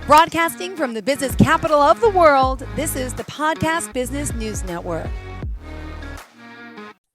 Broadcasting from the business capital of the world, this is the Podcast Business News Network.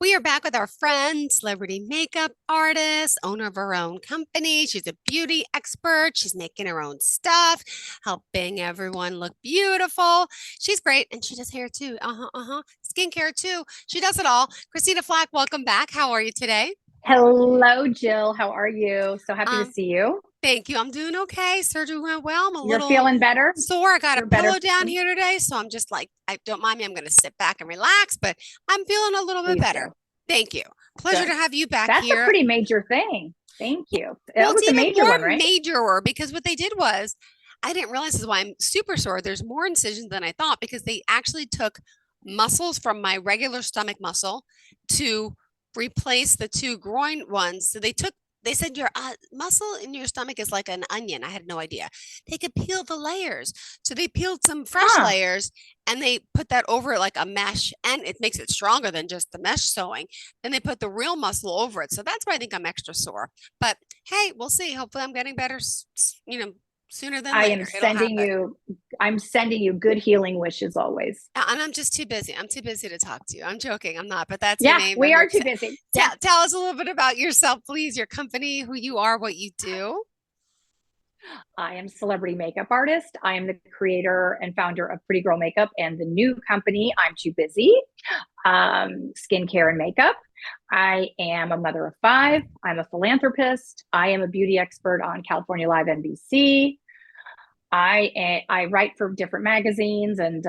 We are back with our friend, celebrity makeup artist, owner of her own company. She's a beauty expert. She's making her own stuff, helping everyone look beautiful. She's great, and she does hair too. Skincare too. She does it all. Christina Flach, welcome back. How are you today? Hello, Jill. How are you? So happy to see you. Thank you. I'm doing okay. Surgery went well. You're feeling better? Sore. I got a pillow down here today, so I'm just like, don't mind me. I'm going to sit back and relax, but I'm feeling a little bit better. Thank you. Pleasure to have you back here. That's a pretty major thing. Thank you. Well, it's even more major because what they did was, I didn't realize this is why I'm super sore. There's more incisions than I thought because they actually took muscles from my regular stomach muscle to replace the two groin ones. So they said your muscle in your stomach is like an onion. I had no idea. They could peel the layers. So they peeled some fresh layers and they put that over it like a mesh, and it makes it stronger than just the mesh sewing. Then they put the real muscle over it. So that's why I think I'm extra sore. But hey, we'll see. Hopefully I'm getting better, sooner than later. I'm sending you good healing wishes always. And I'm just too busy. I'm too busy to talk to you. I'm joking. I'm not, but that's your name. We are too busy. Tell us a little bit about yourself, please. Your company, who you are, what you do. I am a celebrity makeup artist. I am the creator and founder of Pretty Girl Makeup and the new company, I'm Too Busy, skincare and makeup. I am a mother of 5. I'm a philanthropist. I am a beauty expert on California Live NBC. I write for different magazines, and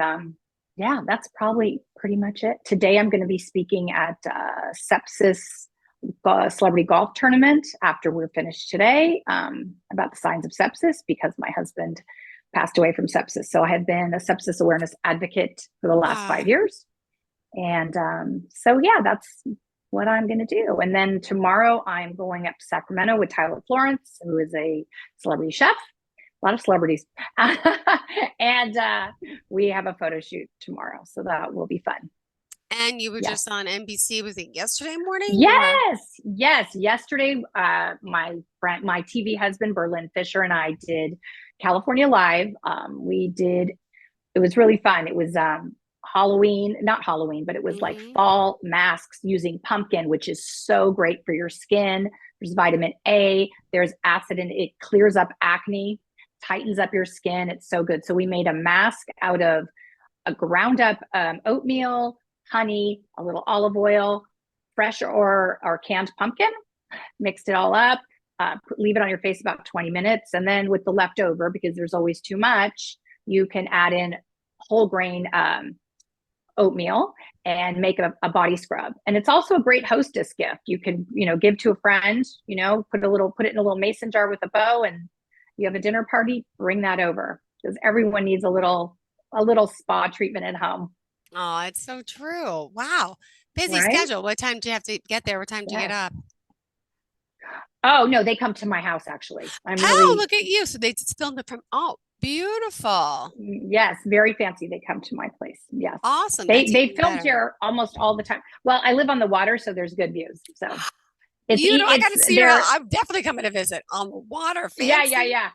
that's probably pretty much it. Today, I'm going to be speaking at sepsis celebrity golf tournament after we're finished today about the signs of sepsis because my husband passed away from sepsis. So I have been a sepsis awareness advocate for the last 5 years. And that's what I'm going to do. And then tomorrow I'm going up to Sacramento with Tyler Florence, who is a celebrity chef, a lot of celebrities. And we have a photo shoot tomorrow. So that will be fun. And you were just on NBC, was it yesterday morning? Yes. Yesterday, my TV husband, Berlin Fisher, and I did California Live. It was really fun. It was not Halloween, but it was like fall masks using pumpkin, which is so great for your skin. There's vitamin A, there's acid, and it clears up acne, tightens up your skin. It's so good. So we made a mask out of a ground up oatmeal, honey, a little olive oil, fresh or canned pumpkin, mixed it all up, leave it on your face about 20 minutes. And then with the leftover, because there's always too much, you can add in whole grain oatmeal and make a body scrub. And it's also a great hostess gift. You can, give to a friend, put it in a little mason jar with a bow, and you have a dinner party, bring that over, because everyone needs a little spa treatment at home. Oh, it's so true. Wow. Busy schedule. What time do you have to get there? What time do you get up? Oh, no, they come to my house, actually. Look at you. So they filmed it from, beautiful. Yes, very fancy. They come to my place. Yes. Awesome. They filmed here almost all the time. Well, I live on the water, so there's good views. So I got to see her. I'm definitely coming to visit on the water. Fancy. Yeah. Yes.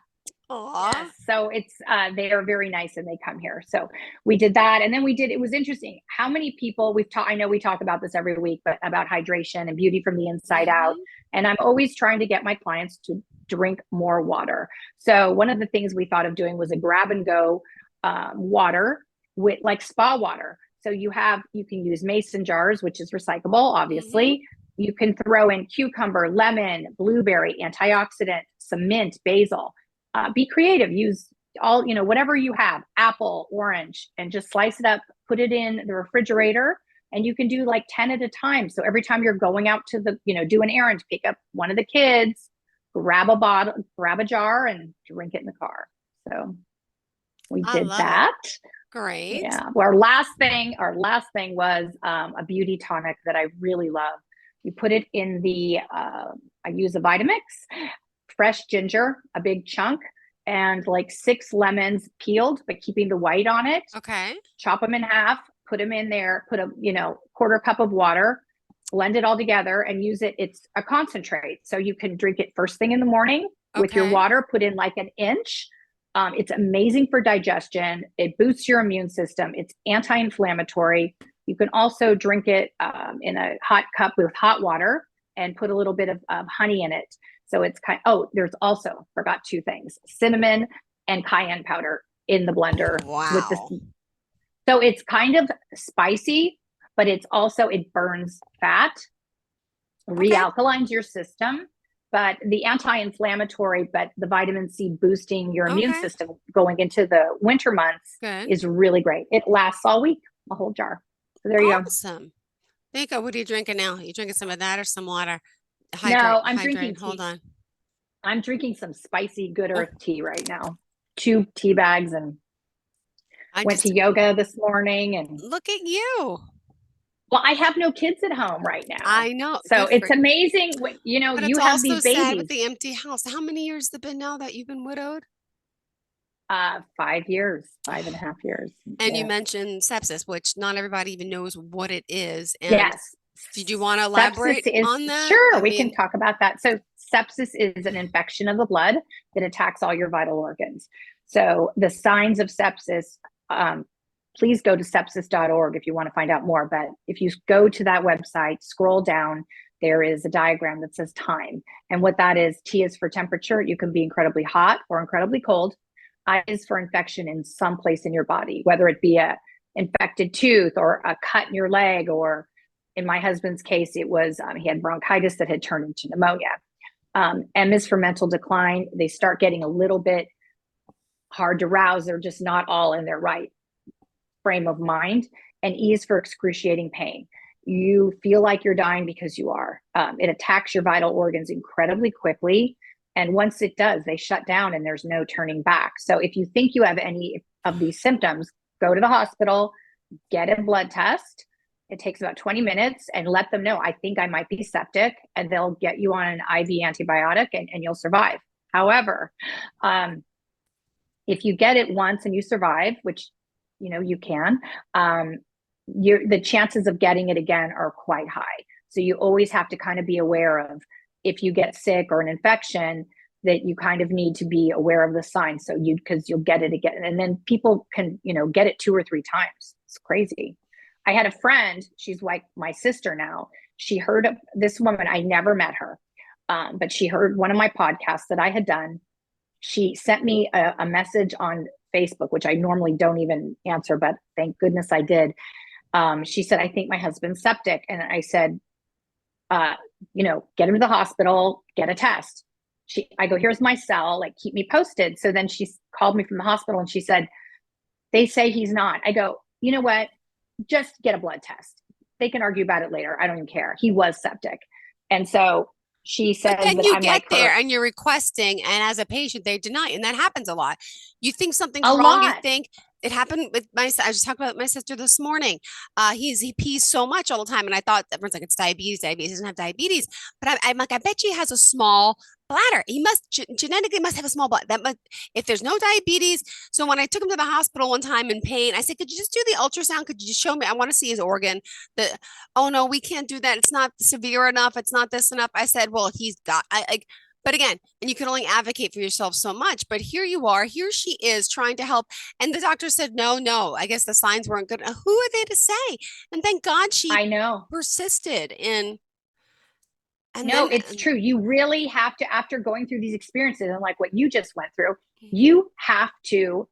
So it's they are very nice and they come here. So we did that, and then it was interesting how many people I know we talk about this every week, but about hydration and beauty from the inside out. And I'm always trying to get my clients to drink more water. So one of the things we thought of doing was a grab and go water with like spa water. So you can use mason jars, which is recyclable, obviously. You can throw in cucumber, lemon, blueberry, antioxidant, some mint, basil. Be creative, use all, whatever you have, apple, orange, and just slice it up, put it in the refrigerator, and you can do like 10 at a time. So every time you're going out to do an errand, pick up one of the kids, grab a jar and drink it in the car. So we did that. Great. Yeah. Well, our last thing was a beauty tonic that I really love. You put it in I use a Vitamix, fresh ginger, a big chunk, and like 6 lemons peeled, but keeping the white on it. Okay. Chop them in half, put them in there, put a, quarter cup of water, blend it all together and use it. It's a concentrate. So you can drink it first thing in the morning with your water, put in like an inch, It's amazing for digestion. It boosts your immune system. It's anti-inflammatory. You can also drink it in a hot cup with hot water and put a little bit of honey in it. So it's there's also, forgot two things, cinnamon and cayenne powder in the blender. Wow. So it's kind of spicy, but it's also, it burns fat, realkalines your system. But the anti-inflammatory, but the vitamin C boosting your immune system going into the winter months is really great. It lasts all week, a whole jar. So there you go. Awesome. Nico, what are you drinking now? Are you drinking some of that or some water? No, I'm drinking tea. Hold on. I'm drinking some spicy Good Earth tea right now. 2 tea bags, and went to yoga this morning. And look at you. Well, I have no kids at home right now. I know. So it's amazing. You know, but you have these babies. Sad with the empty house. How many years has it been now that you've been widowed? 5 years, 5.5 years. And you mentioned sepsis, which not everybody even knows what it is. And yes. Did you want to elaborate on that? Sure, we can talk about that. So sepsis is an infection of the blood that attacks all your vital organs. So the signs of sepsis, please go to sepsis.org if you want to find out more. But if you go to that website, scroll down, there is a diagram that says time. And what that is, T is for temperature. You can be incredibly hot or incredibly cold. I is for infection in some place in your body, whether it be a infected tooth or a cut in your leg, or in my husband's case, it was he had bronchitis that had turned into pneumonia. M is for mental decline. They start getting a little bit hard to rouse. They're just not all in their right frame of mind. And E is for excruciating pain. You feel like you're dying because you are. It attacks your vital organs incredibly quickly. And once it does, they shut down and there's no turning back. So if you think you have any of these symptoms, go to the hospital, get a blood test. It takes about 20 minutes, and let them know, I think I might be septic, and they'll get you on an IV antibiotic and you'll survive. However, if you get it once and you survive, which you can, the chances of getting it again are quite high. So you always have to kind of be aware of, if you get sick or an infection, that you kind of need to be aware of the signs. So because you'll get it again. And then people can, get it 2 or 3 times. It's crazy. I had a friend, she's like my sister now. She heard of this woman, I never met her, but she heard one of my podcasts that I had done. She sent me a message on Facebook, which I normally don't even answer, but thank goodness I did. She said, I think my husband's septic. And I said, get him to the hospital, get a test. I go, here's my cell, like, keep me posted. So then she called me from the hospital and she said, they say he's not. I go, you know what? Just get a blood test. They can argue about it later. I don't even care. He was septic. And so she said, and you get there and you're requesting, and as a patient, they deny, and that happens a lot. You think something's wrong. You think it happened with I just talked about my sister this morning. He pees so much all the time, and I thought everyone's like, it's diabetes. Diabetes doesn't have diabetes, but I'm like, I bet he has a small bladder. He must genetically must have a small bladder. If there's no diabetes. So when I took him to the hospital one time in pain, I said, could you just do the ultrasound? Could you just show me? I want to see his organ. Oh no, we can't do that. It's not severe enough. It's not this enough. I said, well, he's got but again, and you can only advocate for yourself so much, but here you are, here she is trying to help. And the doctor said, no, I guess the signs weren't good. Who are they to say? And thank God she persisted in. And no, it's true. You really have to, after going through these experiences and like what you just went through, you have to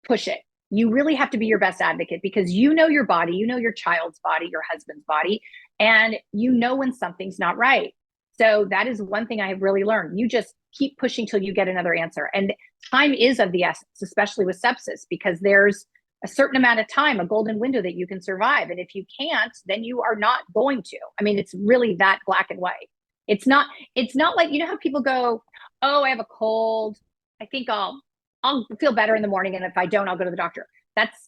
push it. You really have to be your best advocate, because you know your body, you know your child's body, your husband's body, and you know when something's not right. So that is one thing I have really learned. You just keep pushing till you get another answer. And time is of the essence, especially with sepsis, because there's a certain amount of time, a golden window that you can survive. And if you can't, then you are not going to. I mean, it's really that black and white. It's not like, how people go, oh, I have a cold. I think I'll feel better in the morning. And if I don't, I'll go to the doctor.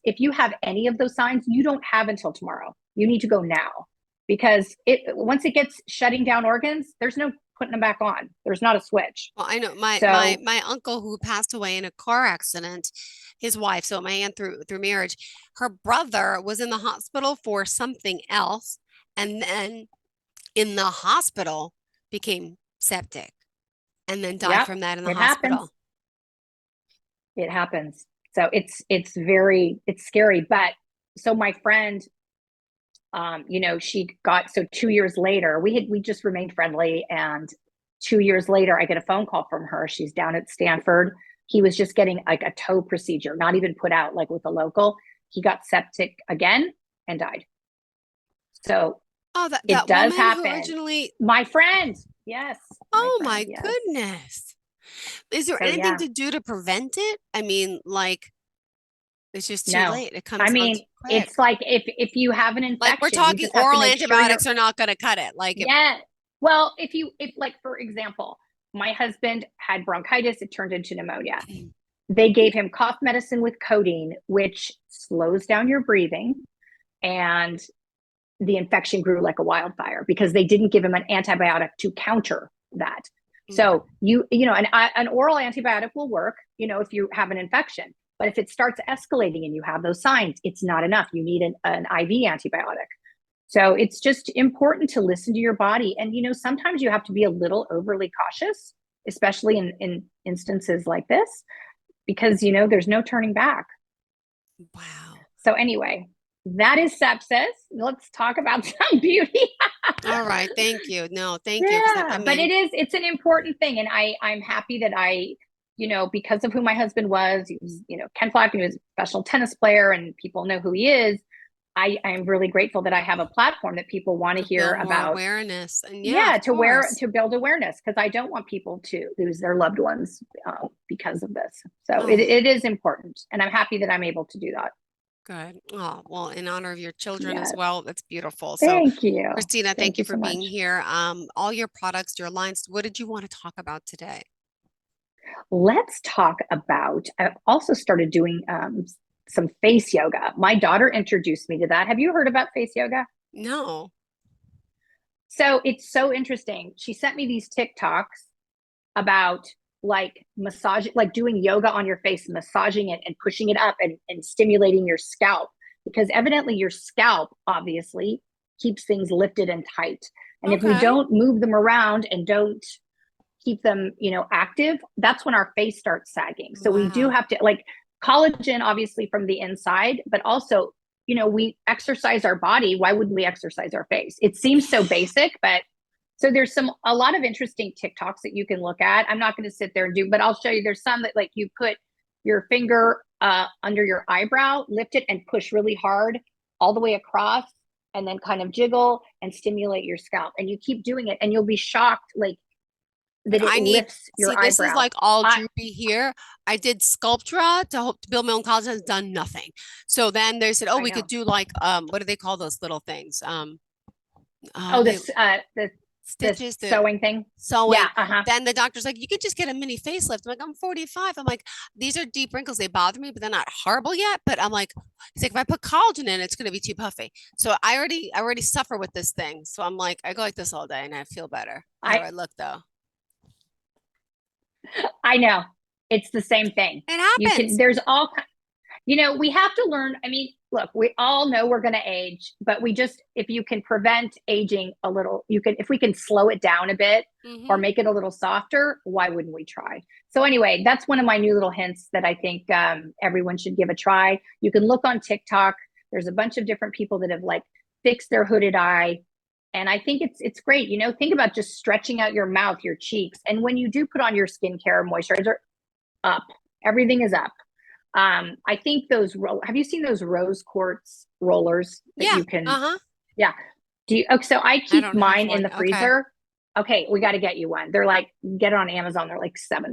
If you have any of those signs, you don't have until tomorrow. You need to go now. Because once it gets shutting down organs, there's no putting them back on. There's not a switch. Well, I know my uncle who passed away in a car accident, his wife, so my aunt through marriage, her brother was in the hospital for something else, and then in the hospital became septic, and then died from that in the hospital. Happens. It happens. So it's scary. But so my friend, she got, so 2 years later, we just remained friendly. And 2 years later, I get a phone call from her. She's down at Stanford. He was just getting like a toe procedure, not even put out like with a local. He got septic again and died. So that does woman happen. who originally, my friend, yes. oh my Yes. goodness. Is there anything to do to prevent it? I mean, like, it's just too late. It comes on too quick. It's like if you have an infection, like we're talking oral antibiotics are not going to cut it. Like, well, if like, for example, my husband had bronchitis, it turned into pneumonia. They gave him cough medicine with codeine, which slows down your breathing, and the infection grew like a wildfire because they didn't give him an antibiotic to counter that. So an oral antibiotic will work, if you have an infection. But if it starts escalating and you have those signs, it's not enough. You need an IV antibiotic. So it's just important to listen to your body. And, sometimes you have to be a little overly cautious, especially in instances like this, because, there's no turning back. Wow. So anyway, that is sepsis. Let's talk about some beauty. All right. Thank you. No, thank you. Yeah, but it's an important thing. And I'm happy that because of who my husband was, he was, Ken Flach, he was a professional tennis player and people know who he is. I'm really grateful that I have a platform that people want to hear about awareness. And to build awareness, because I don't want people to lose their loved ones because of this. So it is important. And I'm happy that I'm able to do that. Good. Oh, well, in honor of your children as well. That's beautiful. Thank you. Christina, thank you for being here. All your products, your lines, what did you want to talk about today? Let's talk about, I've also started doing some face yoga. My daughter introduced me to that. Have you heard about face yoga? No. So it's so interesting. She sent me these TikToks about like massage, like doing yoga on your face, massaging it and pushing it up and stimulating your scalp, because evidently your scalp obviously keeps things lifted and tight. And if we don't move them around and don't keep them, active, that's when our face starts sagging. So we do have to, like, collagen, obviously from the inside, but also, we exercise our body. Why wouldn't we exercise our face? It seems so basic, but so there's a lot of interesting TikToks that you can look at. I'm not going to sit there and do, but I'll show you. There's some that, like, you put your finger under your eyebrow, lift it and push really hard all the way across, and then kind of jiggle and stimulate your scalp. And you keep doing it and you'll be shocked, like, that it lifts your eyebrow. This is like all droopy here. I did Sculptra to build my own collagen, has done nothing. So then they said, we could do like, what do they call those little things? The stitches, the sewing thing. Sewing. Yeah, Then the doctor's like, you could just get a mini facelift. I'm like, I'm 45. I'm like, these are deep wrinkles. They bother me, but they're not horrible yet. But I'm like, he's like, if I put collagen in, it's going to be too puffy. So I already suffer with this thing. So I'm like, I go like this all day and I feel better. How do I look though? I know. It's the same thing. It happens. There's all, we have to learn. I mean, look, we all know we're going to age, but if you can prevent aging a little, if we can slow it down a bit or make it a little softer, why wouldn't we try? So anyway, that's one of my new little hints that I think everyone should give a try. You can look on TikTok. There's a bunch of different people that have like fixed their hooded eye. And I think it's great. Think about just stretching out your mouth, your cheeks. And when you do put on your skincare moisturizer, up, everything is up. I think have you seen those rose quartz rollers that you can? Yeah. So I keep mine in the freezer. Okay. We got to get you one. They're like, get it on Amazon. They're like $7.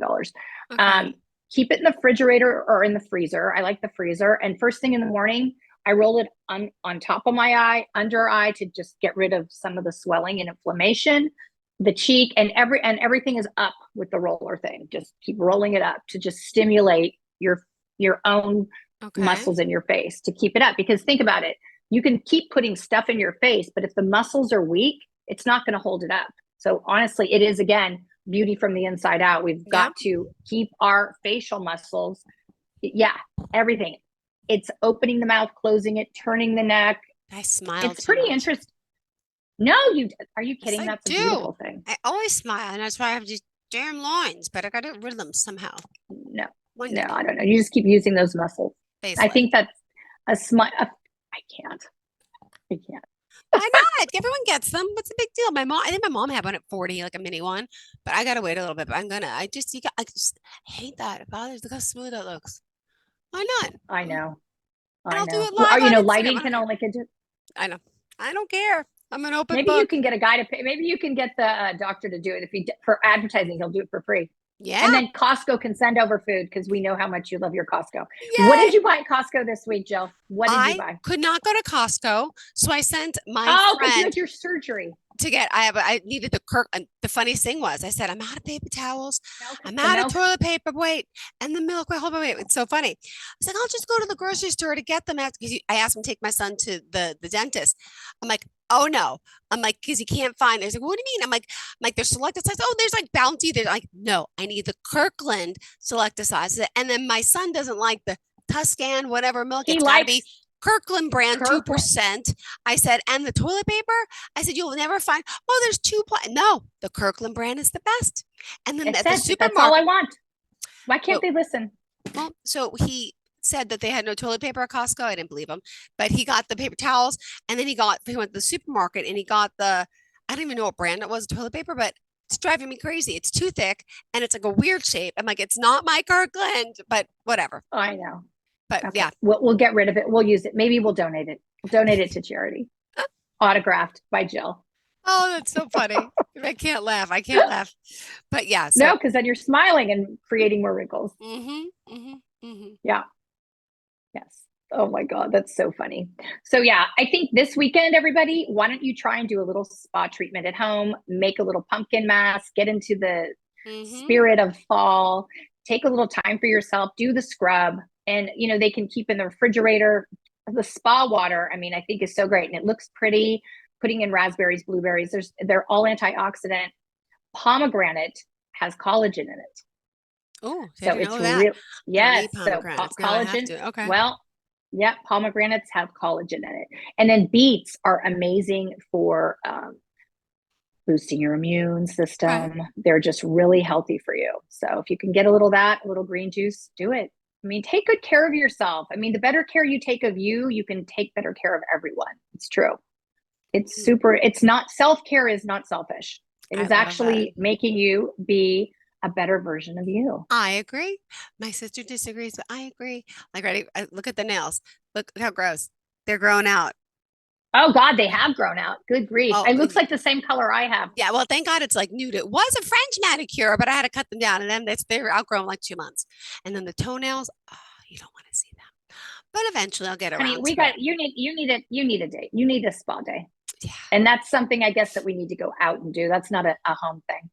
Keep it in the refrigerator or in the freezer. I like the freezer. And first thing in the morning, I roll it on top of my eye, under eye, to just get rid of some of the swelling and inflammation, the cheek, and everything is up with the roller thing. Just keep rolling it up to just stimulate your own muscles in your face to keep it up. Because think about it, you can keep putting stuff in your face, but if the muscles are weak, it's not going to hold it up. So honestly, it is, again, beauty from the inside out. We've got to keep our facial muscles. Yeah, everything. It's opening the mouth, closing it, turning the neck. I smile. It's pretty interesting. No, are you kidding? That's a beautiful thing. I always smile, and that's why I have these damn lines, but I got to get rid of them somehow. No. One No, day. I don't know. You just keep using those muscles. Basically. I think that's a smile. I can't. I can't. Why not? Everyone gets them. What's the big deal? I think my mom had one at 40, like a mini one, but I gotta wait a little bit. But I just hate that. It bothers. Look how smooth it looks. Why not? I know. And I I'll do know. it live Or, on Instagram. lighting can only do. I know. I don't care. I'm an open Maybe book. you can get a guy to pay. Maybe you can get the doctor to do it. If he for advertising, he'll do it for free. Yeah. And then Costco can send over food because we know how much you love your Costco. Yay! What did you buy at Costco this week, Jill? What did you buy? I could not go to Costco, so I sent my because you friend had your surgery. to get. I needed the Kirk. The funny thing was, I said I'm out of paper towels. I'm out of toilet paper. Wait, and the milk. Wait, hold on. Wait, it's so funny. I was like, I'll just go to the grocery store to get them. Because I asked him to take my son to the dentist. I'm like, oh no. I'm like, because you can't find. They're like, what do you mean? I'm like, there's selected size. Oh, there's like Bounty. They're like, no, I need the Kirkland selected size. And then my son doesn't like the Tuscan, whatever milk. It's got to be Kirkland brand, 2%. I said, and the toilet paper? I said, you'll never find, oh, there's no, the Kirkland brand is the best. And then at the supermarket. That's all I want. Why can't they listen? Well, so he said that they had no toilet paper at Costco. I didn't believe him, but he got the paper towels, and then he went to the supermarket and he got I don't even know what brand it was, toilet paper, but it's driving me crazy. It's too thick and it's like a weird shape. I'm like, it's not my Kirkland, but whatever. I know. But okay. yeah, we'll get rid of it. We'll use it. Maybe we'll donate it. We'll donate it to charity. Autographed by Jill. Oh, that's so funny. I can't laugh. But yeah. So. No, because then you're smiling and creating more wrinkles. Yeah. Yes. Oh my God, that's so funny. So yeah, I think this weekend, everybody, why don't you try and do a little spa treatment at home, make a little pumpkin mask, get into the spirit of fall, take a little time for yourself, do the scrub, and they can keep in the refrigerator. The spa water, I mean, I think is so great, and it looks pretty. Putting in raspberries, blueberries, they're all antioxidant. Pomegranate has collagen in it. Oh, so it's real. Yes, so collagen. Okay. Well, yeah, pomegranates have collagen in it, and then beets are amazing for boosting your immune system. Right. They're just really healthy for you. So if you can get a little green juice, do it. I mean, take good care of yourself. I mean, the better care you take of you, you can take better care of everyone. It's true. It's super. It's not, self-care is not selfish. It is actually making you be a better version of you. I agree. My sister disagrees, but I agree. Like, ready? Look at the nails. Look how gross. They're growing out. Oh God, they have grown out. Good grief. It looks like the same color I have. Yeah. Well, thank God it's like nude. It was a French manicure, but I had to cut them down, and then they're outgrown like 2 months. And then the toenails, you don't want to see them. But eventually I'll get around. You need a date. You need a spa day. Yeah. And that's something I guess that we need to go out and do. That's not a home thing.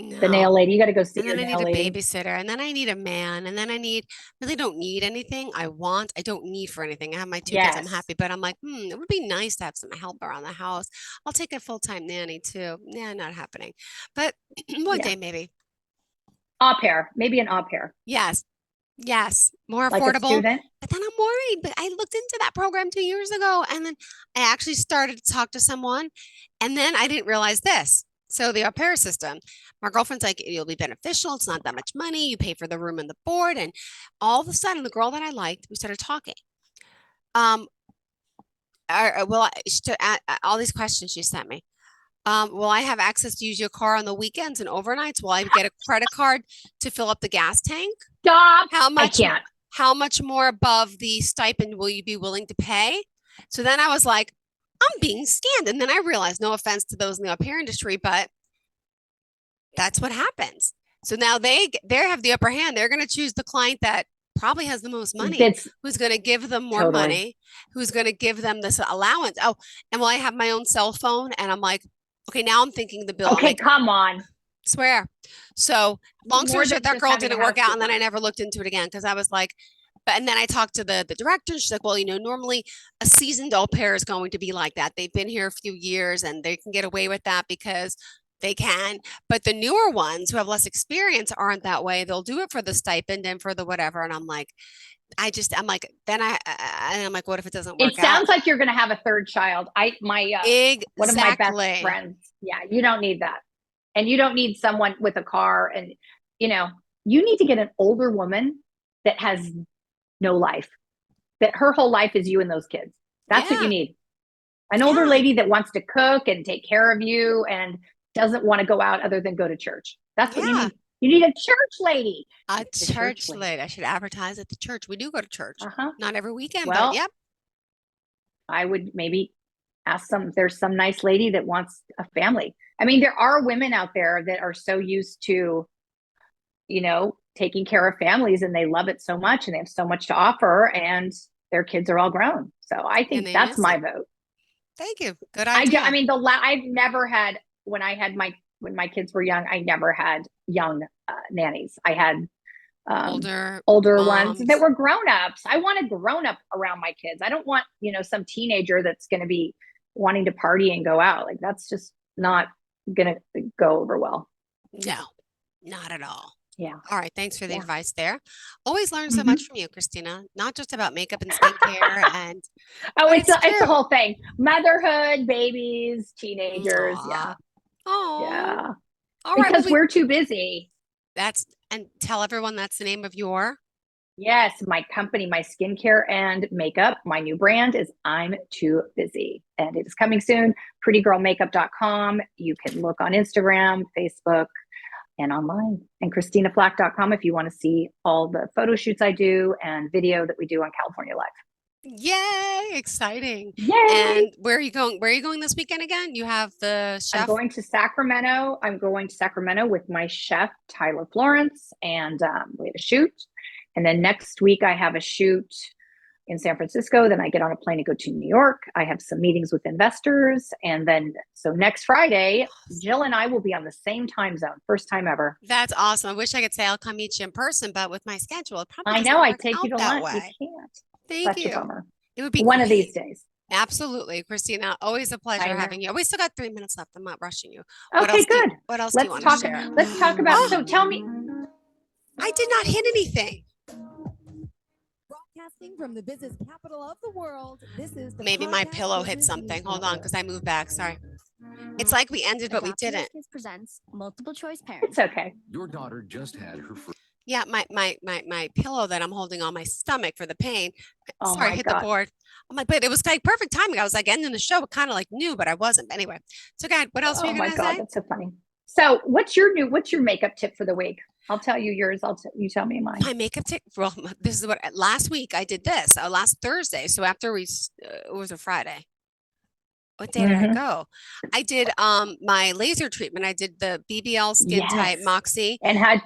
No. The nail lady, you got to go see. And then I need a babysitter, and then I need a man, and then I really don't need anything. I don't need for anything. I have my 2 kids. I'm happy, but I'm like, it would be nice to have some help around the house. I'll take a full-time nanny too. Yeah, not happening. But one day maybe. Au pair, maybe an au pair. Yes, more affordable. But then I'm worried. But I looked into that program 2 years ago, and then I actually started to talk to someone, and then I didn't realize this. So the au pair system, my girlfriend's like, it'll be beneficial. It's not that much money. You pay for the room and the board, and all of a sudden, the girl that I liked, we started talking. All these questions she sent me. Will I have access to use your car on the weekends and overnights? Will I get a credit card to fill up the gas tank? Stop. How much more above the stipend will you be willing to pay? So then I was like, I'm being scammed. And then I realized, no offense to those in the au pair industry, but that's what happens. So now they have the upper hand. They're going to choose the client that probably has the most money, who's going to give them more money, who's going to give them this allowance. Oh, and will I have my own cell phone? And I'm like, okay, now I'm thinking the bill. Okay, like, come on. Swear. So long story short, that girl didn't work out, and then I never looked into it again because I was like, and then I talked to the director. She's like, well, normally a seasoned au pair is going to be like that. They've been here a few years and they can get away with that because they can. But the newer ones who have less experience aren't that way. They'll do it for the stipend and for the whatever. And I'm like, I'm like, what if it doesn't work out? It sounds like you're going to have a third child. One of my best friends. Yeah, you don't need that. And you don't need someone with a car. And, you need to get an older woman that has no life, that her whole life is you and those kids. That's what you need. An older lady that wants to cook and take care of you and doesn't want to go out other than go to church. That's what you need. You need a church lady. A church lady. I should advertise at the church. We do go to church. Not every weekend, but yep. I would maybe ask there's some nice lady that wants a family. I mean, there are women out there that are so used to, taking care of families, and they love it so much and they have so much to offer, and their kids are all grown. So I think that's my vote. Thank you. Good idea. I mean, I've never had, when my kids were young, I never had young nannies. I had older ones that were grown-ups. I want a grown-up around my kids. I don't want, some teenager that's going to be wanting to party and go out. Like, that's just not going to go over well. No, not at all. Yeah. All right. Thanks for the advice there. Always learn so much from you, Christina, not just about makeup and skincare and it's the whole thing. Motherhood, babies, teenagers. Aww. Yeah. Oh, yeah. All right. Because we're too busy. And tell everyone that's the name of your. Yes. My company, my skincare and makeup, my new brand is I'm Too Busy, and it is coming soon. prettygirlmakeup.com. You can look on Instagram, Facebook, and online, and ChristinaFlach.com if you want to see all the photo shoots I do and video that we do on California Live. Yay! Exciting. Yay! And where are you going? Where are you going this weekend again? You have the chef. I'm going to Sacramento. With my chef, Tyler Florence, and we have a shoot. And then next week I have a shoot in San Francisco. Then I get on a plane to go to New York. I have some meetings with investors. And then, so next Friday, Jill and I will be on the same time zone. First time ever. That's awesome. I wish I could say I'll come meet you in person, but with my schedule, it probably I know. I take you to lunch. You can't. Thank you. Bummer. It would be one of these days. Absolutely. Christina, always a pleasure having you. We still got 3 minutes left. I'm not rushing you. Okay, good. What else do you want to share? Let's talk about, so tell me. I did not hit anything. Broadcasting from the business capital of the world, this is the Maybe my pillow hit something. Hold on, because I moved back. Sorry. It's like we ended, but we didn't. Presents multiple choice parents. It's okay. Your daughter just had her first. Yeah, my pillow that I'm holding on my stomach for the pain. Oh Sorry, I hit the board. I'm like, but it was like perfect timing. I was like ending the show, kind of like new, but I wasn't. But anyway, so God, what else were you gonna say? Oh my God, that's so funny. So what's your makeup tip for the week? I'll tell you yours. You tell me mine. My makeup tip. Well, this is what last week I did this. Last Thursday. So after it was a Friday. What day did I go? I did my laser treatment. I did the BBL Skin Tight Moxie.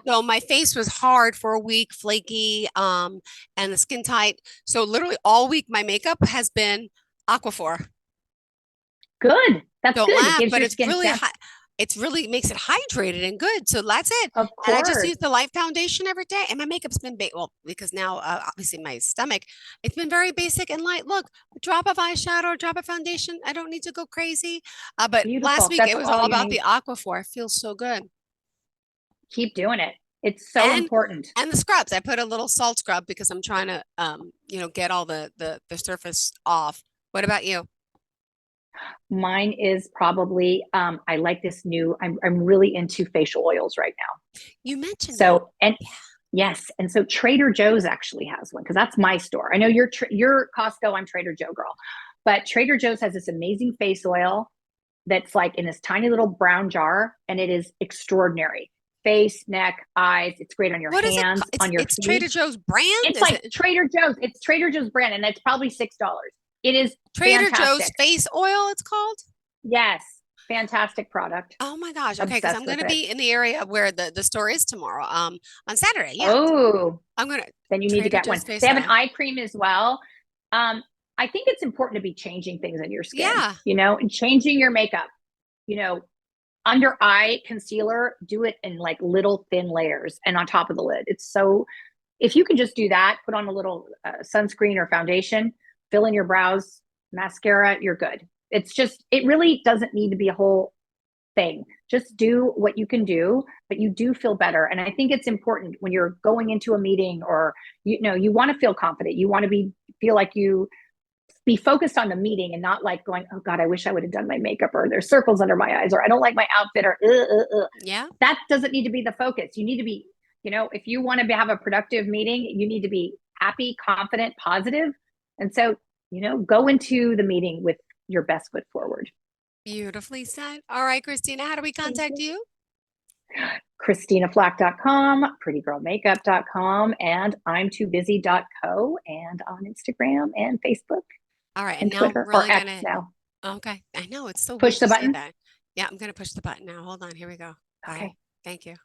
So my face was hard for a week, flaky, and the Skin Tight. So literally all week my makeup has been Aquaphor. Good. That's Don't good. laugh, but it's really it really makes it hydrated and good. So that's it. Of course. And I just use the Light Foundation every day. And my makeup's been, because now obviously my stomach, it's been very basic and light. Look, a drop of eyeshadow, a drop of foundation. I don't need to go crazy. But last week it was all about the Aquaphor. It feels so good. Keep doing it. It's so important. And the scrubs. I put a little salt scrub because I'm trying to, get all the surface off. What about you? Mine is probably, I like this new, I'm really into facial oils right now. You mentioned yes. And so Trader Joe's actually has one, because that's my store. I know you're Costco, I'm Trader Joe girl, but Trader Joe's has this amazing face oil that's like in this tiny little brown jar, and it is extraordinary. Face, neck, eyes. It's great on your hands, on your feet. It's Trader Joe's brand? It's Trader Joe's. It's Trader Joe's brand, and it's probably $6. It is Trader fantastic. Joe's face oil, it's called? Yes. Fantastic product. Oh my gosh. Okay, because I'm going to be in the area where the store is tomorrow. On Saturday. Yeah. Oh. Then you need to get one. They have an eye cream as well. I think it's important to be changing things in your skin. Yeah. And changing your makeup. Under eye concealer, do it in like little thin layers and on top of the lid. If you can just do that, put on a little sunscreen or foundation, fill in your brows, mascara, you're good. It really doesn't need to be a whole thing. Just do what you can do, but you do feel better. And I think it's important when you're going into a meeting, or, you want to feel confident. You want to feel like you be focused on the meeting and not like going, oh God, I wish I would have done my makeup, or there's circles under my eyes, or I don't like my outfit, or Yeah. That doesn't need to be the focus. You need to be if you want to have a productive meeting, you need to be happy, confident, positive. And so, go into the meeting with your best foot forward. Beautifully said. All right, Christina, how do we contact you? ChristinaFlach.com, PrettyGirlMakeup.com, and I'mTooBusy.co, and on Instagram and Facebook. All right, and and now Twitter, I'm really or X gonna. now. Okay, I know it's so Push weird the to say button. that. Yeah, I'm gonna push the button now. Hold on, here we go. All Okay. right, thank you.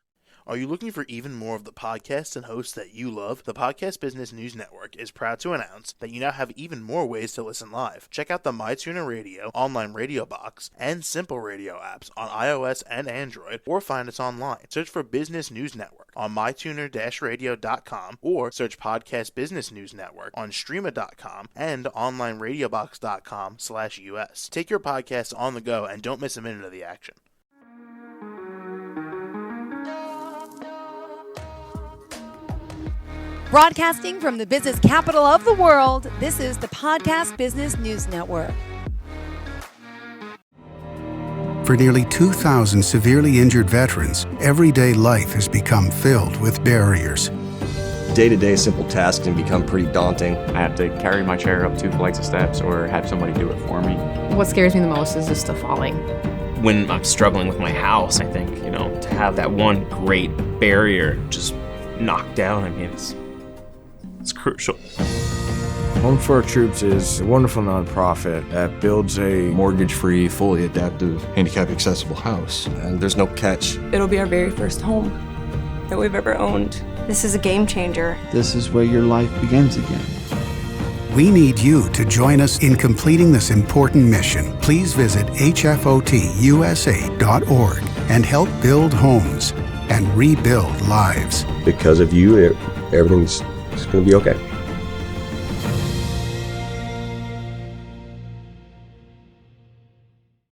Are you looking for even more of the podcasts and hosts that you love? The Podcast Business News Network is proud to announce that you now have even more ways to listen live. Check out the MyTuner Radio, online radio box, and Simple Radio apps on iOS and Android, or find us online. Search for Business News Network on mytuner-radio.com, or search Podcast Business News Network on streama.com and onlineradiobox.com/US. Take your podcast on the go and don't miss a minute of the action. Broadcasting from the business capital of the world, this is the Podcast Business News Network. For nearly 2,000 severely injured veterans, everyday life has become filled with barriers. Day-to-day simple tasks can become pretty daunting. I have to carry my chair up 2 flights of steps or have somebody do it for me. What scares me the most is just the falling. When I'm struggling with my house, I think, to have that one great barrier just knocked down, it's crucial. Home for Our Troops is a wonderful nonprofit that builds a mortgage-free, fully adaptive, handicap-accessible house. And there's no catch. It'll be our very first home that we've ever owned. This is a game changer. This is where your life begins again. We need you to join us in completing this important mission. Please visit hfotusa.org and help build homes and rebuild lives. Because of you, everything's going to be okay.